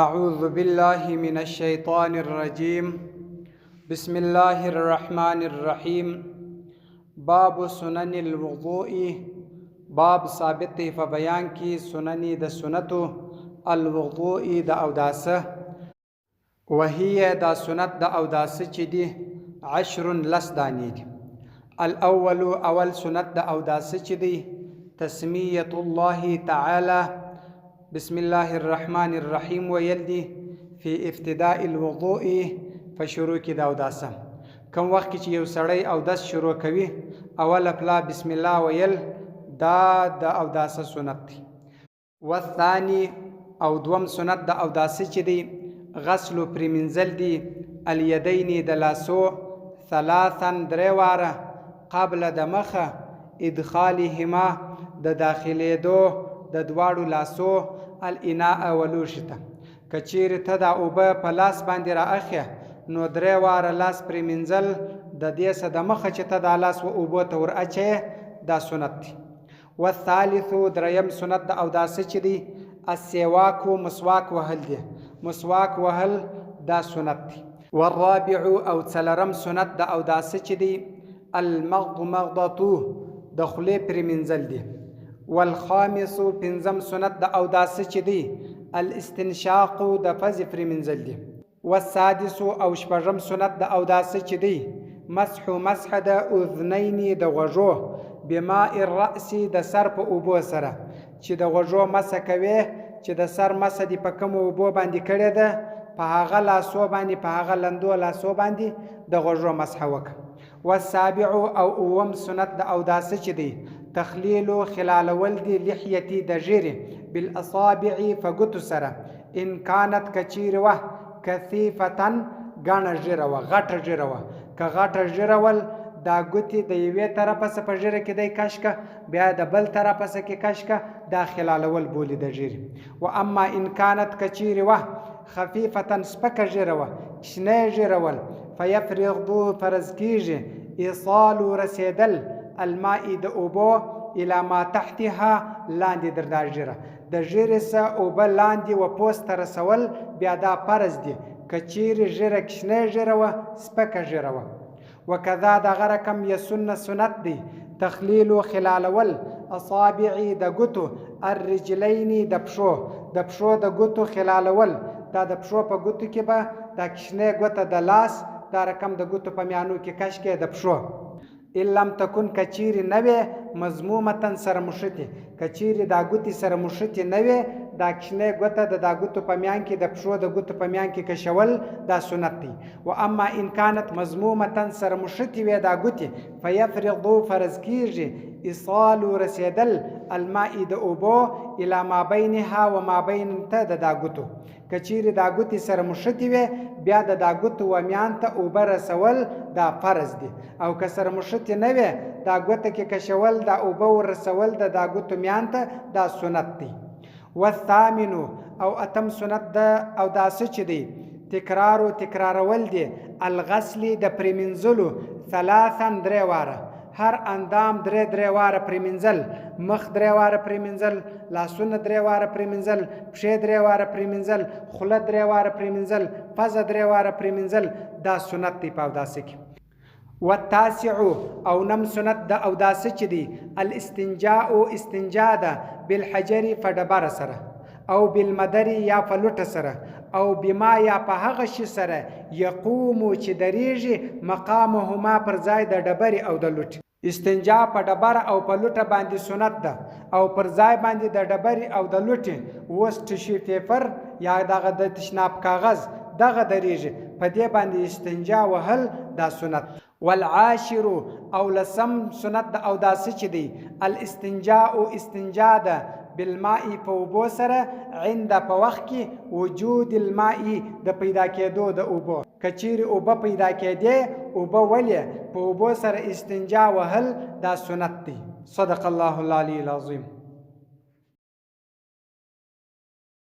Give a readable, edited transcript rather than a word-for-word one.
أعوذ بالله من الشيطان الرجيم. بسم الله الرحمن الرحيم. باب سنن الوضوء. باب ثابت فبيان کی سننی د سنتو الوضوء د اوداسه، وهي دا سنت د اوداسه چې دي 10 لس دانی دي. الاول اول سنت د اوداسه چې دي تسمیه الله تعالی بسم الله الرحمن الرحیم ویل دي فی ابتداء الوضوء فشروع کی د اوداسه. کوم وخت چې یو سړی اوداس شروع کوي اول پلا بسم الله ویل دا د اوداسه سنت دی. والثانی او دوم سنت د اوداسه چې دی غسل پریمنزل دی الیدین د لاسو ثلاثا دریواره قبل د مخه ادخالهما د داخلېدو د دواړو لاسو الاناء ولوشته. کچیر ته د اوبه په لاس باندې رااخه نو دریواره لاس پریمنزل د دې سه د مخه چې ته د لاس و اوبه ته ور اچي دا سنت دی. والثالث دریم سنت د اوداسه چې دی السواک مسواک وهل دی. مسواک وهل دا سنت دی. والرابع او څلرم سنت د اوداسه چې دی المضمضه د خولې پریمنزل دی. والخامس پنځم سنت د اوداسه چې دی الاستنشاق د فز پریمنزل دی. والسادس او شپږم سنت د اوداسه چې دی مسح د اذنین د غوږو بماء الرأس د سر په اوبو سره. چې د غوږو مسح کوي چې د سر مسح دی په کوم اوبو باندې کړی ده په هغه لاسو باندې په هغه لندو لاسو باندې د غوږو مسح وکړه. والسابع او اوم سنت د اوداسه چې دی تخلیل خلالول دی لحیتی د ژیرې بالاصابع فګوتو سره ان کانت کچیر وه کثیفتن ګڼه ژیره وه غټه ژیره وه. که غټه ژیره ول دا ګوتې د یوې طرفه څه په ژیره کې دی کش که بیا د بل طرفه څه کې کش که دا خلالول بولي د ژیرې. و اما ان کانت کچیر وه خفیفتن سپکه ژیره وه شنه ژیره ول فیفرض فرض کیږي ایصال رسیدل الماء د اوبو الى ما تحتها لاندې در دا ژیره د ژیرې څه اوبه لاندې و پوست ته رسول بیا دا فرض دی. که چیرې ژیره کشنه ژیره وه سپکه ژیره وه. وکذا دغه رقم یسن سنت دی تخلیل خلالول اصابع د ګوتو الرجلین د پښو د پښو د ګوتو خلالول. دا د پښو په ګوتو کې به دا کشنه ګوته د لاس دا رقم د ګوتو په میانو کې کش کې د پښو. ان لم تکن کچیری نوی مضمومتن سره مشتی. کچیری دا ګوتی سره مشتی نوی دا کشنه ګوته د دا ګوتو په میان کې د پښو د ګوتو په میان کې کشول دا سنت دی. و اما ان کانت مضمومتن سره مشتی وی دا ګوتی فیفرض فرض کیږي ایصال رسیدل الماء د اوبو الی ما بینها و ما بین ته د دا ګوتو. کچیری دا ګوتی سره مشتی وی بیا د دا ګوتو و میان ته اوبه رسول دا فرض دی. او که سره مشتی نه وی دا ګوته کې کشول دا اوبه ور رسول د دا ګوتو میان ته دا سنت دی. والثامن او اتم سنت د اوداسه چې دی تکرارول دی الغسل د پریمنزلو ثلاثا دریواره. هر اندام دریواره پریمنزل. مخ دریواره پریمنزل، لاسونه دریواره پریمنزل، پښې دریواره پریمنزل، خوله دریواره پریمنزل، پزه دریواره پریمنزل. دا سنت دی په اوداسه کې. والتاسع او نم سنت د اوداسه چې دی الاستنجاء استنجا ده بالحجر فډبره سره او بالمدر یا په لوټه سره او بما یا په هغه شي سره یقوم چې دریږي مقامهما پر ځای د ډبرې او د لوټې. استنجا په ډبره او په لوټه باندې سنت ده او پر ځای باندې د ډبرې او د لوټې اوس ټشي پیپر یا دغه د تشناب کاغذ دغه دریږي په دې باندې استنجا وهل دا سنت. والعاشر او لسم سنت د اوداسه چې دی الاستنجاء استنجا ده بالماء په اوبو سره عند په وخت کې وجود الماء د پیدا کېدو د اوبو. کچیرې اوبه پیدا کېدې اوبه ولې په اوبو سره استنجا وهل دا سنت دی. صدق الله العلی العظیم.